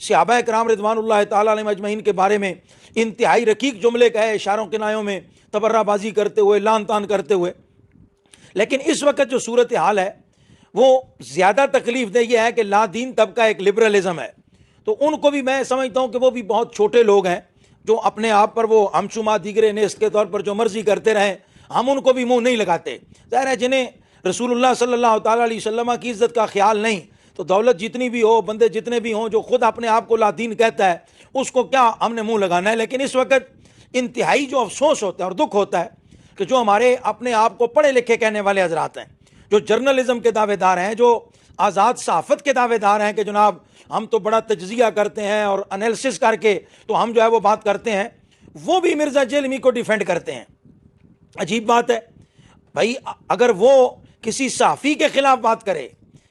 صحابہ کرام رضوان اللہ تعالیٰ علیہم اجمعین کے بارے میں انتہائی رقیق جملے کہے، اشاروں کنایوں میں تبرہ بازی کرتے ہوئے، لان تان کرتے ہوئے. لیکن اس وقت جو صورتحال ہے وہ زیادہ تکلیف دہ یہ ہے کہ لا دین طبقہ ایک لبرلزم ہے. تو ان کو بھی میں سمجھتا ہوں کہ وہ بھی بہت چھوٹے لوگ ہیں جو اپنے آپ پر وہ ہم شما دیگر نیست کے طور پر جو مرضی کرتے رہیں، ہم ان کو بھی منہ نہیں لگاتے. ظاہر ہے جنہیں رسول اللہ صلی اللہ تعالیٰ علیہ وسلم کی عزت کا خیال نہیں، تو دولت جتنی بھی ہو، بندے جتنے بھی ہوں، جو خود اپنے آپ کو لا دین کہتا ہے، اس کو کیا ہم نے منہ لگانا ہے. لیکن اس وقت انتہائی جو افسوس ہوتا ہے اور دکھ ہوتا ہے کہ جو ہمارے اپنے آپ کو پڑھے لکھے کہنے والے حضرات ہیں، جو جرنلزم کے دعوے دار ہیں، جو آزاد صحافت کے دعوے دار ہیں کہ جناب ہم تو بڑا تجزیہ کرتے ہیں اور انیلسس کر کے تو ہم جو ہے وہ بات کرتے ہیں، وہ بھی مرزا جیلمی کو ڈیفینڈ کرتے ہیں. عجیب بات ہے بھائی. اگر وہ کسی صحافی کے خلاف بات کرے،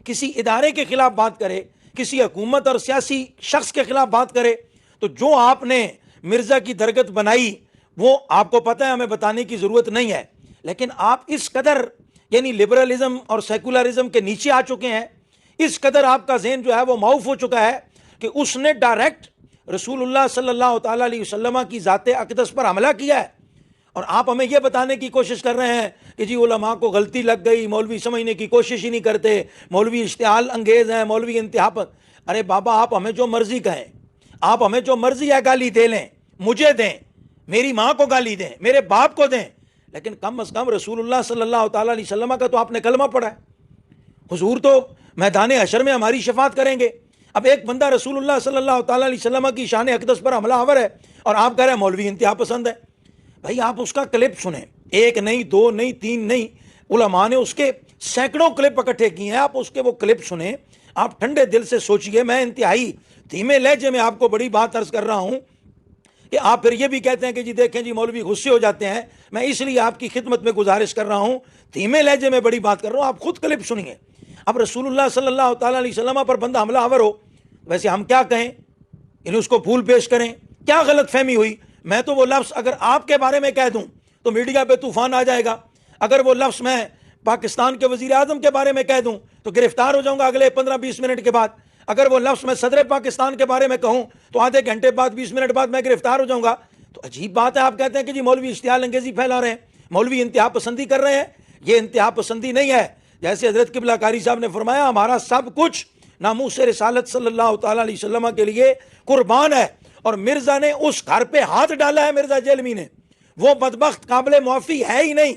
کسی ادارے کے خلاف بات کرے، کسی حکومت اور سیاسی شخص کے خلاف بات کرے، تو جو آپ نے مرزا کی درگت بنائی وہ آپ کو پتہ ہے، ہمیں بتانے کی ضرورت نہیں ہے. لیکن آپ اس قدر یعنی لبرلزم اور سیکولرزم کے نیچے آ چکے ہیں، اس قدر آپ کا ذہن جو ہے وہ معوف ہو چکا ہے کہ اس نے ڈائریکٹ رسول اللہ صلی اللہ تعالیٰ علیہ وسلم کی ذات اقدس پر حملہ کیا ہے. اور آپ ہمیں یہ بتانے کی کوشش کر رہے ہیں کہ جی علماء کو غلطی لگ گئی، مولوی سمجھنے کی کوشش ہی نہیں کرتے، مولوی اشتعال انگیز ہیں، مولوی انتہا پر. ارے بابا، آپ ہمیں جو مرضی کہیں، آپ ہمیں جو مرضی ہے گالی دے لیں، مجھے دیں، میری ماں کو گالی دیں، میرے باپ کو دیں، لیکن کم از کم رسول اللہ صلی اللہ تعالیٰ علیہ وسلم کا تو آپ نے کلمہ پڑھا ہے. حضور تو میدان حشر میں ہماری شفاعت کریں گے. اب ایک بندہ رسول اللہ صلی اللہ تعالیٰ علیہ وسلم کی شان اقدس پر حملہ آور ہے اور آپ کہہ رہے ہیں مولوی انتہا پسند ہے. بھائی آپ اس کا کلپ سنیں، ایک نہیں، دو نہیں، تین نہیں، علماء نے اس کے سینکڑوں کلپ اکٹھے کیے ہیں. آپ اس کے وہ کلپ سنیں، آپ ٹھنڈے دل سے سوچئے. میں انتہائی دھیمے لہجے میں آپ کو بڑی بات عرض کر رہا ہوں کہ آپ پھر یہ بھی کہتے ہیں کہ جی دیکھیں جی مولوی غصے ہو جاتے ہیں. میں اس لیے آپ کی خدمت میں گزارش کر رہا ہوں، دھیمے لہجے میں بڑی بات کر رہا ہوں، آپ خود کلپ سنیے. اب رسول اللہ صلی اللہ تعالیٰ علیہ وسلم پر بندہ حملہ آور ہو، ویسے ہم کیا کہیں؟ یعنی اس کو پھول پیش کریں؟ کیا غلط فہمی ہوئی؟ میں تو وہ لفظ اگر آپ کے بارے میں کہہ دوں تو میڈیا پہ طوفان آ جائے گا. اگر وہ لفظ میں پاکستان کے وزیر اعظم کے بارے میں کہہ دوں تو گرفتار ہو جاؤں گا اگلے 15-20 منٹ کے بعد. اگر وہ لفظ میں صدر پاکستان کے بارے میں کہوں تو آدھے گھنٹے بعد، 20 منٹ بعد میں گرفتار ہو جاؤں گا. تو عجیب بات ہے، آپ کہتے ہیں کہ جی مولوی اشتعال انگیزی پھیلا رہے ہیں، مولوی انتہا پسندی کر رہے ہیں. یہ انتہا پسندی نہیں ہے. جیسے حضرت قبلہ کاری صاحب نے فرمایا، ہمارا سب کچھ ناموس رسالت صلی اللہ تعالیٰ علیہ وسلم کے لیے قربان ہے. اور مرزا نے اس گھر پہ ہاتھ ڈالا ہے، مرزا جیلمی نے، وہ بدبخت قابل معافی ہے ہی نہیں.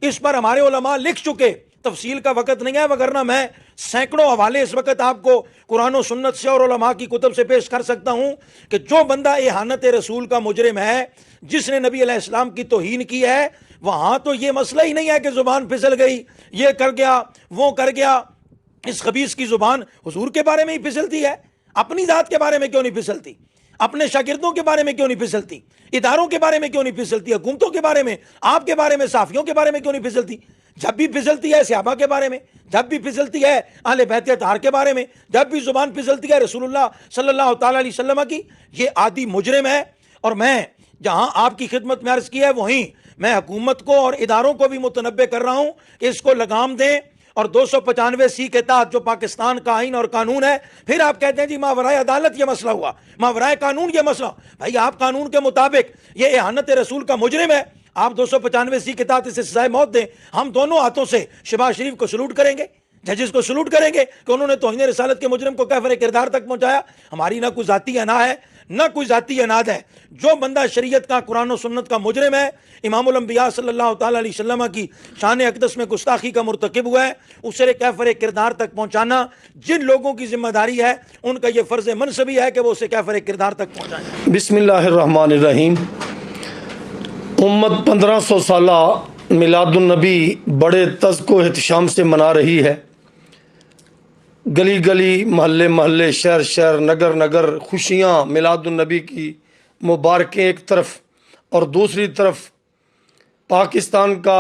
اس پر ہمارے علماء لکھ چکے، تفصیل کا وقت نہیں ہے، وگرنہ میں سینکڑوں حوالے اس وقت آپ کو قرآن و سنت سے اور علماء کی کتب سے پیش کر سکتا ہوں کہ جو بندہ اہانت رسول کا مجرم ہے، جس نے نبی علیہ السلام کی توہین کی ہے، وہاں تو یہ مسئلہ ہی نہیں ہے کہ زبان پھسل گئی، یہ کر گیا، وہ کر گیا. اس خبیث کی زبان حضور کے بارے میں ہی پھسلتی ہے، اپنی ذات کے بارے میں کیوں نہیں پھسلتی؟ اپنے شاگردوں کے بارے میں کیوں نہیں پھسلتی؟ اداروں کے بارے میں کیوں نہیں پھسلتی؟ حکومتوں کے بارے میں، آپ کے بارے میں، صحافیوں کے بارے میں کیوں نہیں پھسلتی؟ جب بھی پھسلتی ہے صحابہ کے بارے میں، جب بھی پھسلتی ہے اہل بیت اطہار کے بارے میں، جب بھی زبان پھسلتی ہے رسول اللہ صلی اللہ تعالیٰ علیہ وسلم کی. یہ عادی مجرم ہے. اور میں جہاں آپ کی خدمت میں عرض کی ہے، وہیں میں حکومت کو اور اداروں کو بھی متنبہ کر رہا ہوں کہ اس کو لگام دیں. اور 295 کے تحت جو پاکستان کا آئین اور قانون ہے، پھر آپ کہتے ہیں جی ماورائے عدالت یہ مسئلہ ہوا، ماورائے قانون یہ مسئلہ. بھائی آپ قانون کے مطابق یہ اہانت رسول کا مجرم ہے، آپ 295 کے تحت اسے سزائے موت دیں. ہم دونوں ہاتھوں سے شہباز شریف کو سلوٹ کریں گے، ججز کو سلوٹ کریں گے کہ انہوں نے توہین رسالت کے مجرم کو کیفر کردار تک پہنچایا. ہماری نہ کوئی ذاتی انا ہے، نہ کوئی ذاتی اناد ہے. جو بندہ شریعت کا، قرآن و سنت کا مجرم ہے، امام الانبیاء صلی اللہ تعالیٰ علیہ وسلم کی شان اقدس میں گستاخی کا مرتکب ہوا ہے، اسے کیفر کردار تک پہنچانا جن لوگوں کی ذمہ داری ہے، ان کا یہ فرض منصبی ہے کہ وہ اسے کیفر کردار تک پہنچائیں. بسم اللہ الرحمن الرحیم. امت 1500 سالہ میلاد النبی بڑے تذک و احتشام سے منا رہی ہے. گلی گلی، محلے محلے، شہر شہر، نگر نگر خوشیاں میلاد النبی کی مبارکیں ایک طرف، اور دوسری طرف پاکستان کا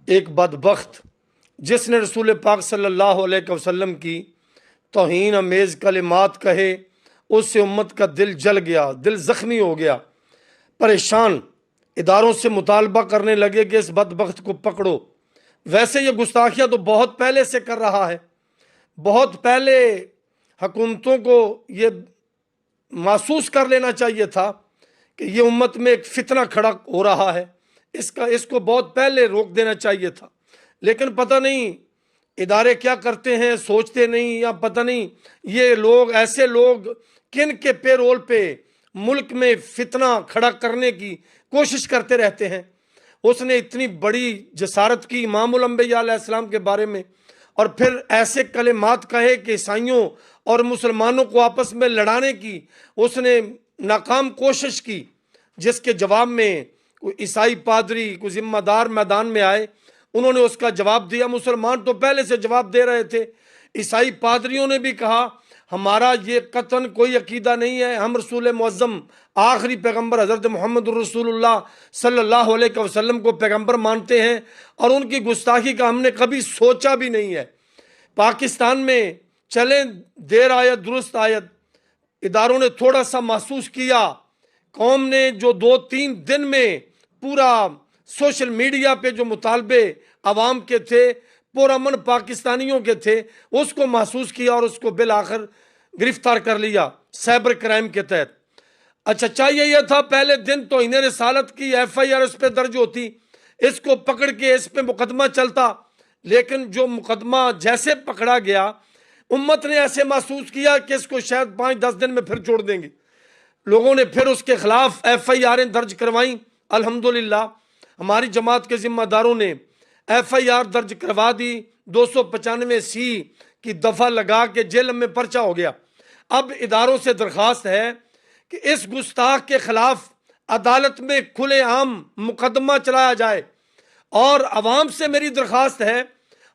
ایک بدبخت جس نے رسول پاک صلی اللہ علیہ وسلم کی توہین امیز کلمات کہے، اس سے امت کا دل جل گیا، دل زخمی ہو گیا، پریشان. اداروں سے مطالبہ کرنے لگے کہ اس بدبخت کو پکڑو. ویسے یہ گستاخیاں تو بہت پہلے سے کر رہا ہے، بہت پہلے حکومتوں کو یہ محسوس کر لینا چاہیے تھا کہ یہ امت میں ایک فتنہ کھڑا ہو رہا ہے، اس کو بہت پہلے روک دینا چاہیے تھا، لیکن پتہ نہیں ادارے کیا کرتے ہیں، سوچتے نہیں، یا پتہ نہیں یہ لوگ ایسے لوگ کن کے پے رول پہ ملک میں فتنہ کھڑا کرنے کی کوشش کرتے رہتے ہیں۔ اس نے اتنی بڑی جسارت کی امام الانبیاء علیہ السلام کے بارے میں، اور پھر ایسے کلمات کہے کہ عیسائیوں اور مسلمانوں کو آپس میں لڑانے کی اس نے ناکام کوشش کی، جس کے جواب میں کوئی عیسائی پادری، کوئی ذمہ دار میدان میں آئے، انہوں نے اس کا جواب دیا۔ مسلمان تو پہلے سے جواب دے رہے تھے، عیسائی پادریوں نے بھی کہا ہمارا یہ قطعاً کوئی عقیدہ نہیں ہے، ہم رسول معظم آخری پیغمبر حضرت محمد الرسول اللہ صلی اللہ علیہ وسلم کو پیغمبر مانتے ہیں، اور ان کی گستاخی کا ہم نے کبھی سوچا بھی نہیں ہے۔ پاکستان میں چلیں دیر آیت درست آیت، اداروں نے تھوڑا سا محسوس کیا، قوم نے جو 2-3 دن میں پورا سوشل میڈیا پہ جو مطالبے عوام کے تھے، پرامن پاکستانیوں کے تھے، اس کو محسوس کیا اور اس کو بالآخر گرفتار کر لیا سائبر کرائم کے تحت۔ اچھا، چاہیے یہ تھا پہلے دن توہین رسالت کی FIR اس پہ درج ہوتی، اس کو پکڑ کے اس پہ مقدمہ چلتا، لیکن جو مقدمہ جیسے پکڑا گیا، امت نے ایسے محسوس کیا کہ اس کو شاید 5-10 دن میں پھر چھوڑ دیں گے۔ لوگوں نے پھر اس کے خلاف FIR درج کروائیں۔ الحمدللہ ہماری جماعت کے ذمہ داروں نے FIR درج کروا دی، 295C کی دفعہ لگا کے جیل میں پرچہ ہو گیا۔ اب اداروں سے درخواست ہے کہ اس گستاخ کے خلاف عدالت میں کھلے عام مقدمہ چلایا جائے، اور عوام سے میری درخواست ہے،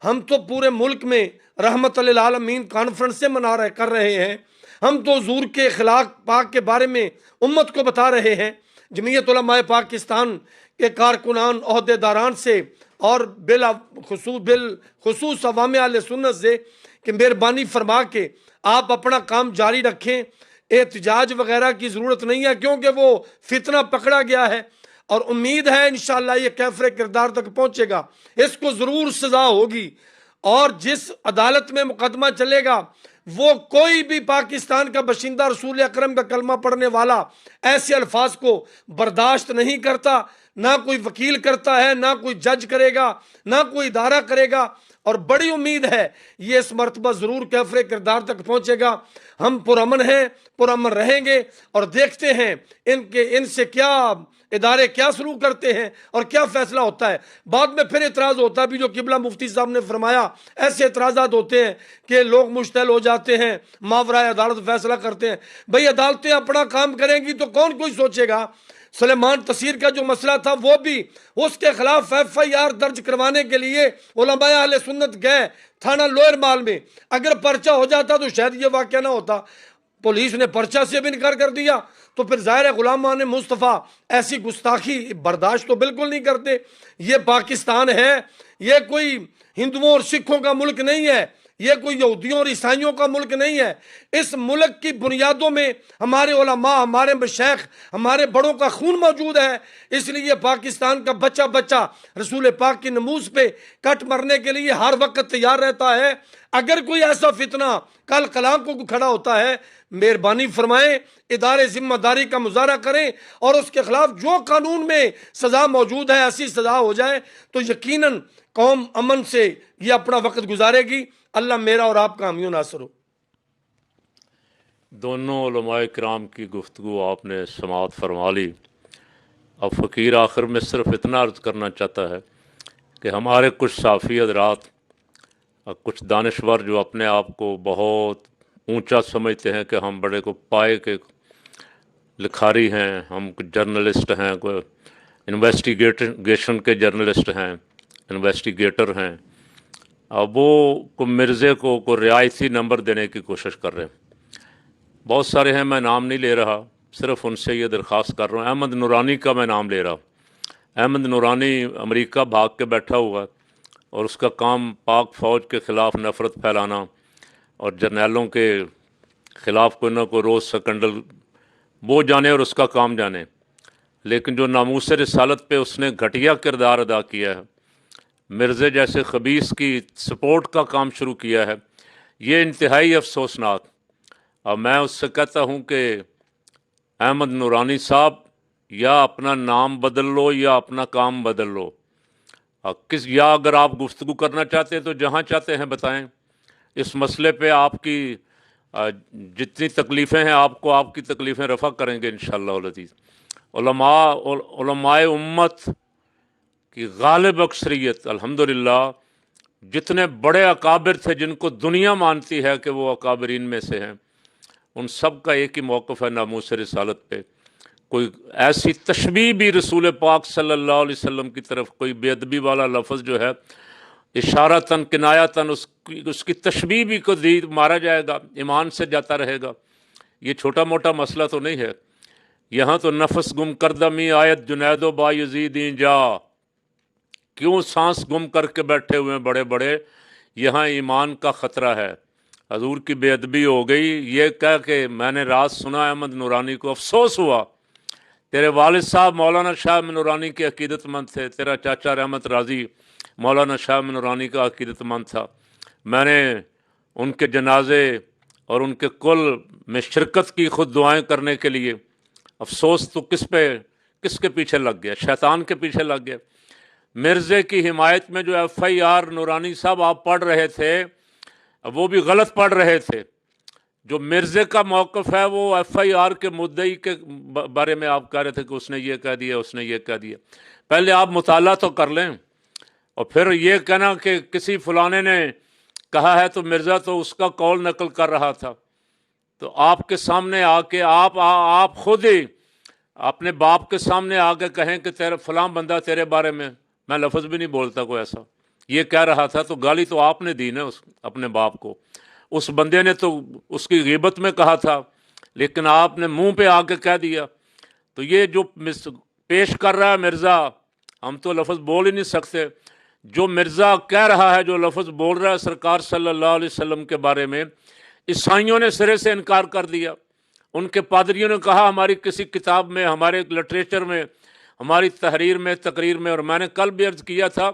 ہم تو پورے ملک میں رحمت للعالمین کانفرنس سے کر رہے ہیں، ہم تو حضور کے اخلاق پاک کے بارے میں امت کو بتا رہے ہیں، جمعیت علماء پاکستان کے کارکنان عہدے داران سے اور بالخصوص عوام اہل سنت سے کہ مہربانی فرما کے آپ اپنا کام جاری رکھیں، احتجاج وغیرہ کی ضرورت نہیں ہے، کیونکہ وہ فتنہ پکڑا گیا ہے، اور امید ہے انشاءاللہ یہ کیفر کردار تک پہنچے گا، اس کو ضرور سزا ہوگی، اور جس عدالت میں مقدمہ چلے گا وہ کوئی بھی پاکستان کا باشندہ رسول اکرم کا کلمہ پڑھنے والا ایسے الفاظ کو برداشت نہیں کرتا، نہ کوئی وکیل کرتا ہے، نہ کوئی جج کرے گا، نہ کوئی ادارہ کرے گا، اور بڑی امید ہے یہ اس مرتبہ ضرور کیفر کردار تک پہنچے گا۔ ہم پرامن ہیں، پرامن رہیں گے، اور دیکھتے ہیں ان سے کیا ادارے کیا سلوک کرتے ہیں اور کیا فیصلہ ہوتا ہے۔ بعد میں پھر اعتراض ہوتا بھی جو قبلہ مفتی صاحب نے فرمایا، ایسے اعتراضات ہوتے ہیں کہ لوگ مشتعل ہو جاتے ہیں، ماورائے عدالت فیصلہ کرتے ہیں۔ بھئی عدالتیں اپنا کام کریں گی تو کون کوئی سوچے گا؟ سلیمان تصیر کا جو مسئلہ تھا وہ بھی اس کے خلاف FIR درج کروانے کے لیے علماء اہل سنت گئے تھانہ لوئر مال میں، اگر پرچہ ہو جاتا تو شاید یہ واقعہ نہ ہوتا۔ پولیس نے پرچہ سے بھی انکار کر دیا، تو پھر ظاہر ہے غلامان مصطفیٰ ایسی گستاخی برداشت تو بالکل نہیں کرتے۔ یہ پاکستان ہے، یہ کوئی ہندوؤں اور سکھوں کا ملک نہیں ہے، یہ کوئی یہودیوں اور عیسائیوں کا ملک نہیں ہے۔ اس ملک کی بنیادوں میں ہمارے علماء، ہمارے مشائخ، ہمارے بڑوں کا خون موجود ہے، اس لیے پاکستان کا بچہ بچہ رسول پاک کی نموز پہ کٹ مرنے کے لیے ہر وقت تیار رہتا ہے۔ اگر کوئی ایسا فتنہ کل قلام کو کھڑا ہوتا ہے، مہربانی فرمائیں ادارے ذمہ داری کا مظاہرہ کریں، اور اس کے خلاف جو قانون میں سزا موجود ہے ایسی سزا ہو جائے تو یقیناً قوم امن سے یہ اپنا وقت گزارے گی۔ اللہ میرا اور آپ کا حامی و ناصر ہو۔ دونوں علماء کرام کی گفتگو آپ نے سماعت فرما لی۔ اب فقیر آخر میں صرف اتنا عرض کرنا چاہتا ہے کہ ہمارے کچھ صافی حضرات اور کچھ دانشور جو اپنے آپ کو بہت اونچا سمجھتے ہیں کہ ہم بڑے کو پائے کے لکھاری ہیں، ہم جرنلسٹ ہیں، کوئی انویسٹیگیشن کے جرنلسٹ ہیں، انویسٹیگیٹر ہیں، اب وہ کو مرزے کو رعایتی نمبر دینے کی کوشش کر رہے ہیں۔ بہت سارے ہیں، میں نام نہیں لے رہا، صرف ان سے یہ درخواست کر رہا ہوں۔ احمد نورانی کا میں نام لے رہا ہوں۔ احمد نورانی امریکہ بھاگ کے بیٹھا ہوا، اور اس کا کام پاک فوج کے خلاف نفرت پھیلانا اور جرنیلوں کے خلاف کوئی نہ کوئی روز سکنڈل، وہ جانے اور اس کا کام جانے، لیکن جو ناموس رسالت پہ اس نے گھٹیا کردار ادا کیا ہے، مرزے جیسے خبیث کی سپورٹ کا کام شروع کیا ہے، یہ انتہائی افسوسناک۔ اور میں اس سے کہتا ہوں کہ احمد نورانی صاحب یا اپنا نام بدل لو یا اپنا کام بدل لو، یا اگر آپ گفتگو کرنا چاہتے ہیں تو جہاں چاہتے ہیں بتائیں، اس مسئلے پہ آپ کی جتنی تکلیفیں ہیں آپ کو آپ کی تکلیفیں رفع کریں گے انشاءاللہ العزیز۔ علماء امت کی غالب اکثریت الحمدللہ، جتنے بڑے اکابر تھے جن کو دنیا مانتی ہے کہ وہ اکابرین میں سے ہیں، ان سب کا ایک ہی موقف ہے ناموس رسالت پہ۔ کوئی ایسی تشبیہ بھی رسول پاک صلی اللہ علیہ وسلم کی طرف کوئی بے ادبی والا لفظ جو ہے اشارتاً کنایتاً اس کی تشبیہ بھی کو دی مارا جائے گا، ایمان سے جاتا رہے گا۔ یہ چھوٹا موٹا مسئلہ تو نہیں ہے، یہاں تو نفس گم کردہ می آیت جنید و با یزیدیں جا، کیوں سانس گم کر کے بیٹھے ہوئے ہیں بڑے بڑے، یہاں ایمان کا خطرہ ہے۔ حضور کی بے ادبی ہو گئی، یہ کہہ کہ میں نے رات سنا احمد نورانی کو، افسوس ہوا، تیرے والد صاحب مولانا شاہ احمد نورانی کے عقیدت مند تھے، تیرا چاچا رحمت راضی مولانا شاہ احمد نورانی کا عقیدت مند تھا، میں نے ان کے جنازے اور ان کے کل میں شرکت کی خود دعائیں کرنے کے لیے، افسوس تو کس کے پیچھے لگ گیا؟ شیطان کے پیچھے لگ گیا۔ مرزے کی حمایت میں جو ایف آئی آر نورانی صاحب آپ پڑھ رہے تھے وہ بھی غلط پڑھ رہے تھے۔ جو مرزے کا موقف ہے وہ ایف آئی آر کے مدعی کے بارے میں آپ کہہ رہے تھے کہ اس نے یہ کہہ دیا، اس نے یہ کہہ دیا۔ پہلے آپ مطالعہ تو کر لیں، اور پھر یہ کہنا کہ کسی فلانے نے کہا ہے تو مرزا تو اس کا قول نقل کر رہا تھا، تو آپ کے سامنے آ کے آپ خود ہی اپنے باپ کے سامنے آ کے کہیں کہ تیرے فلاں بندہ تیرے بارے میں لفظ بھی نہیں بولتا کوئی ایسا، یہ کہہ رہا تھا، تو گالی تو آپ نے دی نا اپنے باپ کو۔ اس بندے نے تو اس کی غیبت میں کہا تھا، لیکن آپ نے منہ پہ آ کے کہہ دیا۔ تو یہ جو پیش کر رہا ہے مرزا، ہم تو لفظ بول ہی نہیں سکتے۔ جو مرزا کہہ رہا ہے، جو لفظ بول رہا ہے سرکار صلی اللہ علیہ وسلم کے بارے میں، عیسائیوں نے سرے سے انکار کر دیا۔ ان کے پادریوں نے کہا ہماری کسی کتاب میں، ہمارے لٹریچر میں، ہماری تحریر میں، تقریر میں، اور میں نے کل بھی عرض کیا تھا،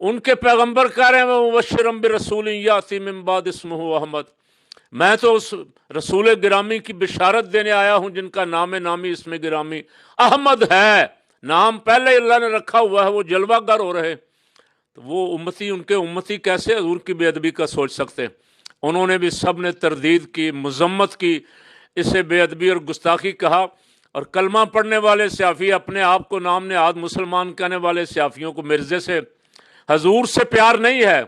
ان کے پیغمبر کہہ رہے ہیں مبشرا برسول یاتی من بعد اسمہ احمد، میں تو اس رسول گرامی کی بشارت دینے آیا ہوں جن کا نام نامی اسم گرامی احمد ہے، نام پہلے اللہ نے رکھا ہوا ہے، وہ جلوہ گر ہو رہے۔ تو وہ امتی، ان کے امتی کیسے حضور کی بے ادبی کا سوچ سکتے ہیں؟ انہوں نے بھی سب نے تردید کی، مذمت کی، اسے بے ادبی اور گستاخی کہا۔ اور کلمہ پڑھنے والے سیافی، اپنے آپ کو نام نہاد مسلمان کہنے والے سیافیوں کو مرزے سے، حضور سے پیار نہیں ہے،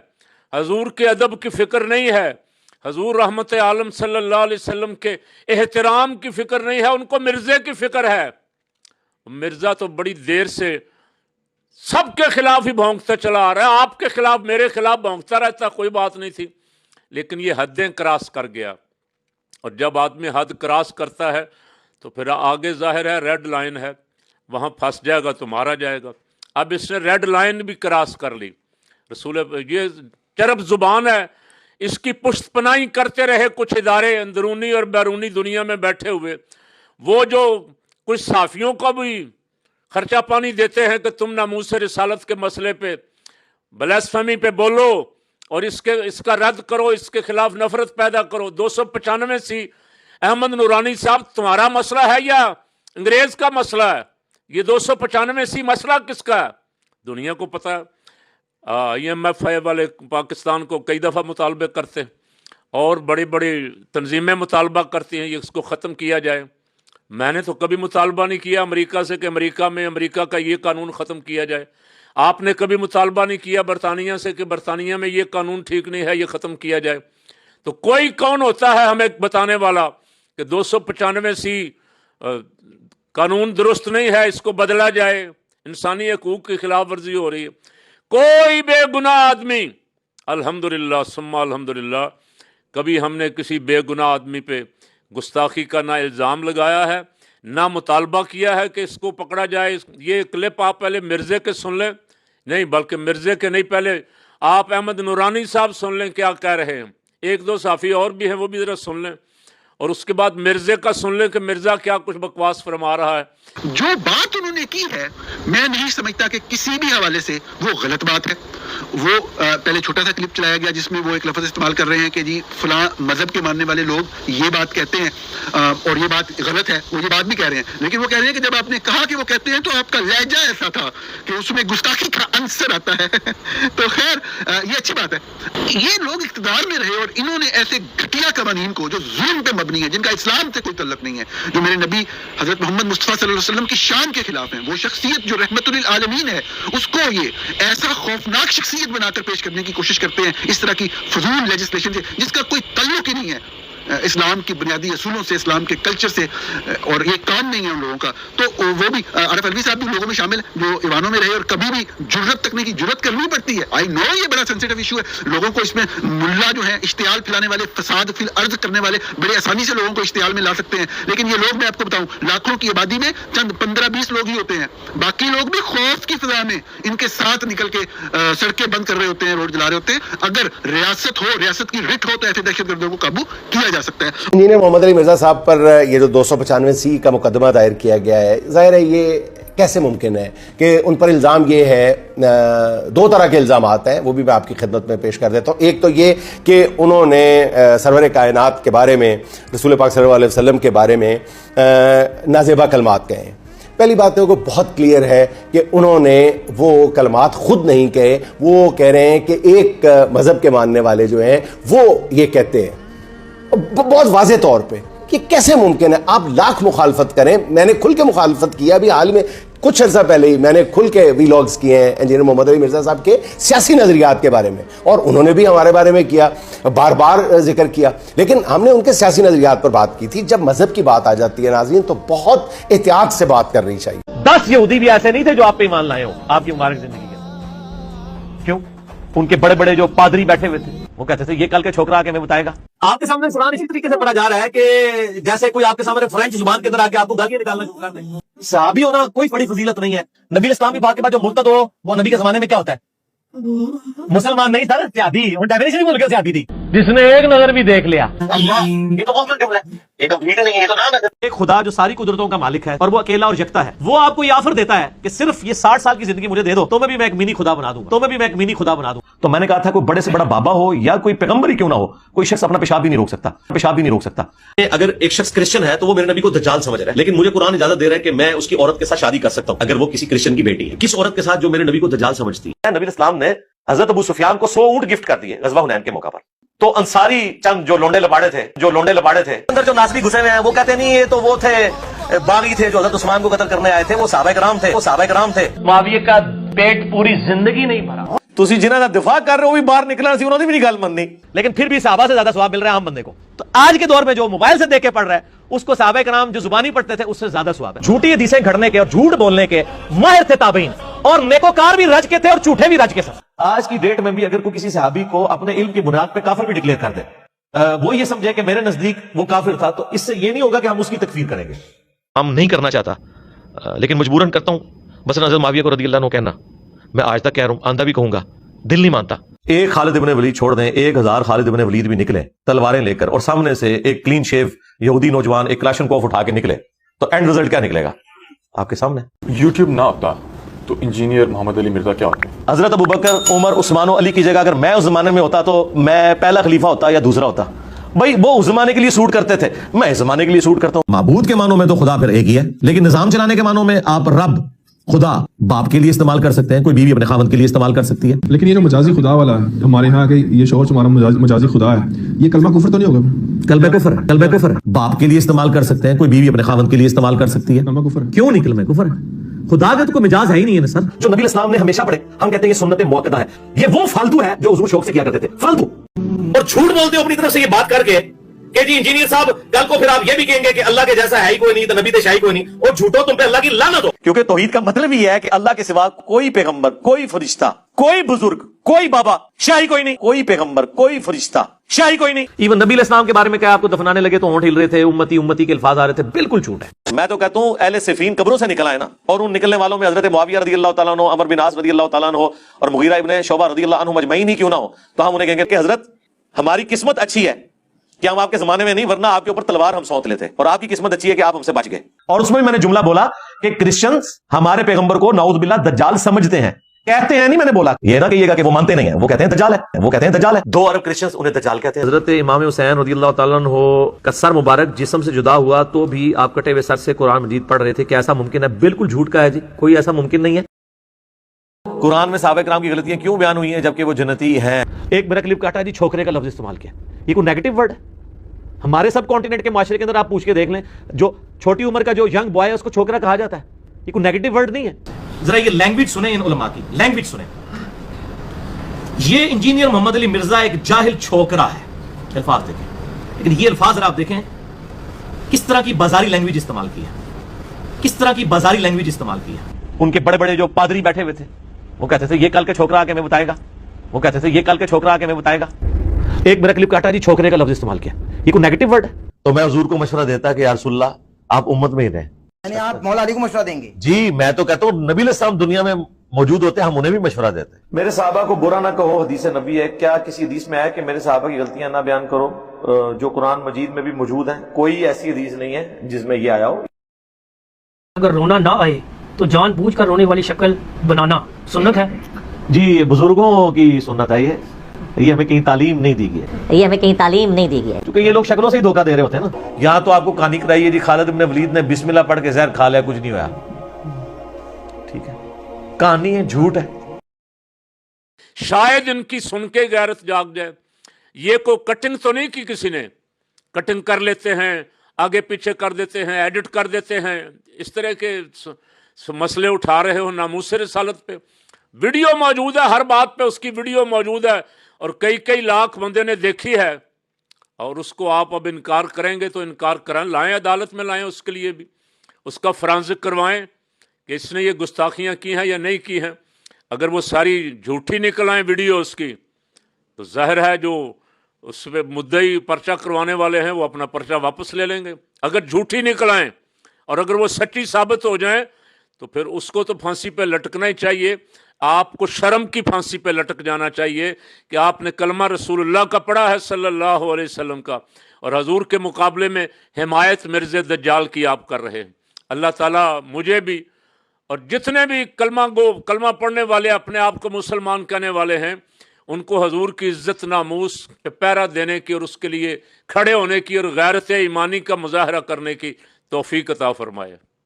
حضور کے ادب کی فکر نہیں ہے، حضور رحمت عالم صلی اللہ علیہ وسلم کے احترام کی فکر نہیں ہے، ان کو مرزے کی فکر ہے۔ مرزا تو بڑی دیر سے سب کے خلاف ہی بھونکتا چلا آ رہا ہے، آپ کے خلاف، میرے خلاف بھونکتا رہتا، کوئی بات نہیں تھی، لیکن یہ حدیں کراس کر گیا۔ اور جب آدمی حد کراس کرتا ہے تو پھر آگے ظاہر ہے ریڈ لائن ہے، وہاں پھنس جائے گا تو مارا جائے گا۔ اب اس نے ریڈ لائن بھی کراس کر لی۔ یہ چرب زبان ہے، اس کی پشت پناہی کرتے رہے کچھ ادارے اندرونی اور بیرونی دنیا میں بیٹھے ہوئے، وہ جو کچھ صحافیوں کو بھی خرچہ پانی دیتے ہیں کہ تم ناموس رسالت کے مسئلے پہ، بلاسفیمی پہ بولو اور اس کا رد کرو، اس کے خلاف نفرت پیدا کرو۔ 295 سی احمد نورانی صاحب تمہارا مسئلہ ہے یا انگریز کا مسئلہ ہے؟ یہ 295 سی مسئلہ کس کا ہے؟ دنیا کو پتہ ہے۔ آئی ایم ایف والے پاکستان کو کئی دفعہ مطالبے کرتے ہیں، اور بڑی بڑی تنظیمیں مطالبہ کرتی ہیں اس کو ختم کیا جائے۔ میں نے تو کبھی مطالبہ نہیں کیا امریکہ سے کہ امریکہ کا یہ قانون ختم کیا جائے۔ آپ نے کبھی مطالبہ نہیں کیا برطانیہ سے کہ برطانیہ میں یہ قانون ٹھیک نہیں ہے، یہ ختم کیا جائے۔ تو کوئی کون ہوتا ہے ہمیں بتانے والا کہ 295 سی قانون درست نہیں ہے، اس کو بدلا جائے؟ انسانی حقوق کی خلاف ورزی ہو رہی ہے۔ کوئی بے گناہ آدمی، الحمدللہ ثم الحمدللہ، کبھی ہم نے کسی بے گناہ آدمی پہ گستاخی کا نہ الزام لگایا ہے، نہ مطالبہ کیا ہے کہ اس کو پکڑا جائے۔ یہ کلپ آپ پہلے مرزے کے سن لیں، نہیں بلکہ مرزے کے نہیں، پہلے آپ احمد نورانی صاحب سن لیں کیا کہہ رہے ہیں، ایک دو صحافی اور بھی ہیں وہ بھی ذرا سن لیں، اور اس کے بعد مرزے کا سن لیں کہ مرزا کیا کچھ بکواس فرما رہا ہے. جو بات انہوں نے کی ہے میں نہیں سمجھتا کہ کسی بھی حوالے سے وہ غلط بات ہے. وہ پہلے چھوٹا سا کلپ چلایا گیا جس میں وہ ایک لفظ استعمال کر رہے ہیں کہ جی فلاں مذہب کے ماننے والے لوگ یہ بات کہتے ہیں اور یہ بات غلط ہے. وہ یہ بات بھی کہہ رہے ہیں لیکن وہ کہہ رہے ہیں کہ جب آپ نے کہا کہ وہ کہتے ہیں تو آپ کا لہجہ ایسا تھا کہ اس میں گستاخی کا عنصر آتا ہے. تو خیر یہ اچھی بات ہے. یہ لوگ اقتدار میں رہے اور انہوں نے ایسے گھٹیا قوانین کو جو ظلم پہ مبنی ہے جن کا اسلام سے کوئی تعلق نہیں ہے, جو میرے نبی حضرت محمد مصطفیٰ صلی اللہ علیہ وسلم کی شان کے خلاف ہیں, وہ شخصیت جو رحمت للعالمین ہے اس کو یہ ایسا خوفناک شخصیت بنا کر پیش کرنے کی کوشش کرتے ہیں اس طرح کی فضول لیجسلیشن سے جس کا کوئی تعلق ہی نہیں ہے اسلام کی بنیادی اصولوں سے, اسلام کے کلچر سے, اور یہ کام نہیں ہے ان لوگوں کا. تو وہ بھی عارف الوی صاحب بھی لوگوں میں شامل ہیں جو ایوانوں میں رہے اور کبھی بھی جرت تک نہیں کی. جرت کرنی پڑتی ہے, آئی نو یہ بڑا سینسیٹیو ایشو ہے, لوگوں کو اس میں ملا جو ہیں اشتعال پھیلانے والے, فساد فی الارض کرنے والے بڑے آسانی سے لوگوں کو اشتعال میں لا سکتے ہیں. لیکن یہ لوگ, میں آپ کو بتاؤں, لاکھوں کی آبادی میں چند 15-20 لوگ ہی ہوتے ہیں, باقی لوگ بھی خوف کی فضا میں ان کے ساتھ نکل کے سڑکیں بند کر رہے ہوتے ہیں, روڈ جلا رہے ہوتے ہیں. اگر ریاست ہو, ریاست کی رٹ ہو تو ایسے دہشت گردوں کو قابو کیا جا سکتا ہے. انجینئر محمد علی مرزا صاحب پر یہ جو 295C کا مقدمہ دائر کیا گیا ہے, ظاہر ہے یہ کیسے ممکن ہے کہ ان پر الزام یہ ہے, دو طرح کے الزامات ہیں, وہ بھی میں آپ کی خدمت میں پیش کر دیتا ہوں. ایک تو یہ کہ انہوں نے سرور کائنات کے بارے میں, رسول پاک صلی اللہ علیہ وسلم کے بارے میں نازیبا کلمات کہے ہیں. پہلی بات تو بہت کلیئر ہے کہ انہوں نے وہ کلمات خود نہیں کہے, وہ کہہ رہے ہیں کہ ایک مذہب کے ماننے والے جو ہیں وہ یہ کہتے ہیں بہت واضح طور پہ. کہ کیسے ممکن ہے؟ آپ لاکھ مخالفت کریں, میں نے کھل کے مخالفت کیا ابھی حال میں کچھ عرصہ پہلے ہی میں نے کھل کے ویلاگز کیے ہیں انجینئر محمد علی مرزا صاحب کے سیاسی نظریات کے بارے میں, اور انہوں نے بھی ہمارے بارے میں کیا, بار بار ذکر کیا, لیکن ہم نے ان کے سیاسی نظریات پر بات کی تھی. جب مذہب کی بات آ جاتی ہے ناظرین تو بہت احتیاط سے بات کرنی چاہیے. 10 یہودی بھی ایسے نہیں تھے جو آپ پہ ایمان لائے ہو آپ کی مبارک زندگی کے. کیوں؟ ان کے بڑے بڑے جو پادری بیٹھے ہوئے تھے وہ کہتے تھے یہ کل کے چھوکرا آ کے ہمیں بتائے گا. آپ کے سامنے قرآن اسی طریقے سے پڑھا جا رہا ہے کہ جیسے کوئی آپ کے سامنے فرینچ زبان کے اندر آ کے آپ کو گالیاں نکالنا شروع کر دے. صحابی ہونا کوئی بڑی فضیلت نہیں ہے. نبی اسلام کی بات کے بعد جو مرتد ہو وہ نبی کے زمانے میں کیا ہوتا ہے؟ مسلمان نہیں تھا, صحابی. ان ڈیفینیشن ہی بول کے صحابی تھی جس نے ایک نظر بھی دیکھ لیا. یہ تو بہت ہے, یہ تو بھیڑ نہیں ہے, یہ تو نام ہے. ایک خدا جو ساری قدرتوں کا مالک ہے اور وہ اکیلا اور یکتا ہے, وہ آپ کو یہ آفر دیتا ہے کہ صرف یہ 60 سال کی زندگی مجھے دے دو تو میں ایک منی خدا بنا دوں, تو میں نے کہا تھا کوئی بڑے سے بڑا بابا ہو یا کوئی پیغمبر ہی کیوں نہ ہو, کوئی شخص اپنا پیشاب بھی نہیں روک سکتا. اگر ایک شخص کرسچن ہے تو وہ میرے نبی کو دجال سمجھ رہا ہے, لیکن مجھے قرآن اجازت دے رہا ہے کہ میں اس کی عورت کے ساتھ شادی کر سکتا ہوں اگر وہ کسی کرسچن کی بیٹی ہے. کس عورت کے ساتھ؟ جو میرے نبی کو دجال سمجھتی ہے. نبی اسلام نے حضرت ابو سفیان کو 100 اونٹ گفٹ کر دیے غزوہ حنین کے موقع پر. تو انصاری چند جو لونڈے لباڑے تھے اندر جو ناصری گھسے ہوئے ہیں وہ کہتے نہیں یہ تو وہ تھے باغی تھے جو حضرت عثمان کو قتل کرنے آئے تھے, وہ صحابہ کرام تھے. معاویہ کا پیٹ پوری زندگی نہیں بھرا. تسی جنہاں دا دفاع کر رہے ہو بھی باہر نکلنا سی, انہوں نے بھی نہیں گل مننی, لیکن پھر بھی صحابہ سے زیادہ ثواب مل رہا ہے عام بندے کو. تو آج کے دور میں جو موبائل سے دیکھ کے پڑھ رہا ہے اس کو صحابہ کرام جو زبانی پڑھتے تھے اس سے زیادہ ثواب ہے. جھوٹی حدیثیں گھڑنے کے اور جھوٹ بولنے کے ماہر تھے تابعین, اور نیکوکار بھی رج کے تھے اور جھوٹے بھی رج کے تھے. آج کی ڈیٹ میں بھی اگر کوئی کسی صحابی کو اپنے علم کی بنیاد پہ کافر بھی ڈکلیئر کر دے, وہ یہ سمجھے کہ میرے نزدیک وہ کافر تھا, تو اس سے یہ نہیں ہوگا کہ ہم اس کی تکفیر کریں گے. ہم نہیں کرنا چاہتا لیکن مجبوراً کرتا ہوں. بس حضرت معاویہ کو رضی اللہ عنہ کہنا, میں آج تک کہہ رہا ہوں, آندہ بھی کہوں گا, دل نہیں مانتا. ایک خالد ابن ولید چھوڑ دیں, 1000 خالد ابن ولید بھی نکلے تلواریں لے کر اور سامنے سے ایک کلین شیو یہودی نوجوان ایک کلاشنکوف اٹھا کے نکلے, تو اینڈ رزلٹ کیا نکلے گا آپ کے سامنے؟ یوٹیوب نہ ہوتا تو انجینئر محمد علی مرزا کیا ہوتے؟ حضرت ابوبکر, عمر, عثمان و علی کی جگہ اگر میں اس زمانے میں ہوتا تو میں پہلا خلیفہ ہوتا یا دوسرا ہوتا. بھائی وہ اس زمانے کے لیے سوٹ کرتے تھے, میں اس زمانے کے لیے سوٹ کرتا ہوں. معبود کے معنوں میں تو خدا پھر ایک ہی ہے, لیکن نظام چلانے کے معنوں میں آپ رب, خدا باپ کے لیے استعمال کر سکتے ہیں, کوئی بیوی اپنے خاوند کے لیے استعمال کر سکتی ہے. لیکن یہ جو مجازی خدا والا ہے ہمارے ہاں کہ یہ شوہر تمہارا مجازی خدا ہے, یہ کلمہ کفر تو نہیں ہوگا؟ کلمہ کفر باپ کے لیے استعمال کر سکتے ہیں, کوئی بیوی اپنے خاوند کے لیے استعمال کر سکتی ہے. کلمہ کفر کیوں نہیں کلمہ کفر ہے؟ خدا کا تو کوئی مجاز ہے ہی نہیں ہے نا سر. جو نبی اسلام نے ہمیشہ پڑھے, ہم کہتے ہیں یہ سنت موقدہ ہے, یہ وہ فالتو ہے جو حضور شوق سے کیا کرتے تھے, فالتو. اور جھوٹ بولتے ہو اپنی طرف سے یہ بات کر کے کہ جی انجینئر صاحب کل کو پھر آپ یہ بھی کہیں گے کہ اللہ کے جیسا ہے ہی کوئی نہیں, تو نبی تے شاہی کوئی نہیں, اور جھوٹو تم پہ اللہ کی لعنت ہو. کیونکہ توحید کا مطلب یہ ہے کہ اللہ کے سوا کوئی پیغمبر, کوئی فرشتہ, کوئی بزرگ, کوئی بابا, شاہی کوئی نہیں, کوئی پیغمبر, کوئی فرشتہ, شاہی کوئی نہیں. ایون نبی علیہ السلام کے بارے میں کیا آپ کو دفنانے لگے تو ہونٹ ہل رہے تھے, امتی امتی کے الفاظ آ رہے تھے, بالکل جھوٹ ہے. میں تو کہتا ہوں اہل صفین قبروں سے نکل آئے نا, اور ان نکلنے والوں میں حضرت معاویہ رضی اللہ تعالیٰ عنہ, عمر بن عاص رضی اللہ تعالیٰ عنہ اور مغیرہ ابن شعبہ رضی اللہ عنہ مجمعین ہی کیوں نہ ہو, تو ہم انہیں کہیں گے کہ حضرت ہماری قسمت اچھی ہے کہ ہم آپ کے زمانے میں نہیں ورنہ آپ کے اوپر تلوار ہم سونت لیتے، اور آپ کی قسمت اچھی ہے کہ آپ ہم سے بچ گئے۔ اور اس میں نے جملہ بولا کہ کرسچنز ہمارے پیغمبر کو نعوذ باللہ دجال سمجھتے ہیں، کہتے ہیں نہیں، میں نے بولا یہ نہ کہیے گا کہ وہ مانتے نہیں ہیں، وہ کہتے ہیں دجال ہے، وہ کہتے ہیں دجال ہے۔ 2 ارب کرسچنز انہیں دجال کہتے ہیں۔ حضرت امام حسین رضی اللہ تعالیٰ عنہ کا سر مبارک جسم سے جدا ہوا تو بھی آپ کٹے ہوئے سر سے قرآن مجید پڑھ رہے تھے، کیا ایسا ممکن ہے؟ بالکل جھوٹ کا ہے جی، کوئی ایسا ممکن نہیں ہے۔ قرآن میں صحابہ کرام کی غلطیاں کیوں بیان ہوئی ہیں جبکہ وہ جنتی ہیں؟ ایک میرا کلپ کاٹا جی، چھوکرے کا لفظ استعمال کیا، یہ کوئی نیگیٹو ورڈ ہے؟ ہمارے سب کانٹیننٹ کے معاشرے کے اندر آپ پوچھ کے دیکھ لیں، جو چھوٹی عمر کا جو ینگ بوائے ہے اس کو چھوکرا کہا جاتا ہے، یہ کوئی نیگیٹو ورڈ نہیں ہے۔ ذرا یہ لینگویج سنیں ان علماء کی، لینگویج سنیں۔ یہ انجینئر محمد علی مرزا ایک جاہل چھوکرا ہے، الفاظ دیکھیں، لیکن یہ الفاظ ذرا آپ دیکھیں کس طرح کی بازاری لینگویج استعمال کی ہے، کس طرح کی بازاری لینگویج استعمال کی ہے۔ ان کے بڑے بڑے جو پادری بیٹھے ہوئے تھے وہ کہتے تھے یہ کل کے چھوکرا آ کے ہمیں بتائے گا، وہ کہتے تھے یہ کل کے چھوکرا آ کے ہمیں بتائے گا۔ ایک میرا کلپ کاٹا جی، چھوکرے کا لفظ استعمال کیا، یہ کوئی نیگیٹو ورڈ ہے؟ تو میں حضور کو مشورہ دیتا کہ یا رسول اللہ آپ امت میں ہی رہیں، یعنی آپ مولا علی کو مشورہ دیں گے؟ جی میں تو کہتا ہوں نبی علیہ السلام دنیا میں موجود ہوتے ہیں، ہم انہیں بھی مشورہ دیتے ہیں۔ میرے صحابہ کو برا نہ کہو، حدیث نبی ہے، کیا کسی حدیث میں آیا کہ میرے صحابہ کی غلطیاں نہ بیان کرو جو قرآن مجید میں بھی موجود ہیں؟ کوئی ایسی حدیث نہیں ہے جس میں یہ آیا ہو۔ اگر رونا نہ آئے تو جان بوجھ کر رونے والی شکل بنانا سنت ہے؟ جی بزرگوں کی سنت ہے، یہ ہمیں کہیں تعلیم نہیں دی گئی ہے، یہ ہمیں کہیں تعلیم نہیں دی گئی ہے، کیونکہ یہ لوگ شکلوں سے ہی دھوکہ دے رہے ہوتے ہیں نا۔ یہاں تو آپ کو کہانی کرائیے جی خالد بن ولید نے بسم اللہ پڑھ کے زہر کھا لیا، کچھ نہیں ہوا، ٹھیک ہے، کہانی ہے، جھوٹ ہے۔ شاید ان کی سن کے غیرت جاگ جائے۔ یہ کو کٹنگ تو نہیں کی کسی نے، کٹنگ کر لیتے ہیں، آگے پیچھے کر دیتے ہیں، ایڈٹ کر دیتے ہیں، اس طرح کے مسئلے اٹھا رہے ہو ناموس رسالت پہ۔ ویڈیو موجود ہے، ہر بات پہ اس کی ویڈیو موجود ہے، اور کئی لاکھ بندے نے دیکھی ہے، اور اس کو آپ اب انکار کریں گے تو انکار کریں، لائیں عدالت میں لائیں، اس کے لیے بھی اس کا فرانزک کروائیں کہ اس نے یہ گستاخیاں کی ہیں یا نہیں کی ہیں۔ اگر وہ ساری جھوٹی نکل آئیں ویڈیو اس کی، تو ظاہر ہے جو اس پہ مدعی پرچہ کروانے والے ہیں وہ اپنا پرچہ واپس لے لیں گے۔ اگر جھوٹی نکل آئیں اور اگر وہ سچی ثابت ہو جائیں تو پھر اس کو تو پھانسی پہ لٹکنا ہی چاہیے۔ آپ کو شرم کی پھانسی پہ لٹک جانا چاہیے کہ آپ نے کلمہ رسول اللہ کا پڑھا ہے صلی اللہ علیہ وسلم کا، اور حضور کے مقابلے میں حمایت مرز دجال کی آپ کر رہے ہیں۔ اللہ تعالیٰ مجھے بھی اور جتنے بھی کلمہ پڑھنے والے اپنے آپ کو مسلمان کہنے والے ہیں، ان کو حضور کی عزت ناموس پہ پیرا دینے کی اور اس کے لیے کھڑے ہونے کی اور غیرت ایمانی کا مظاہرہ کرنے کی توفیق عطا فرمائے۔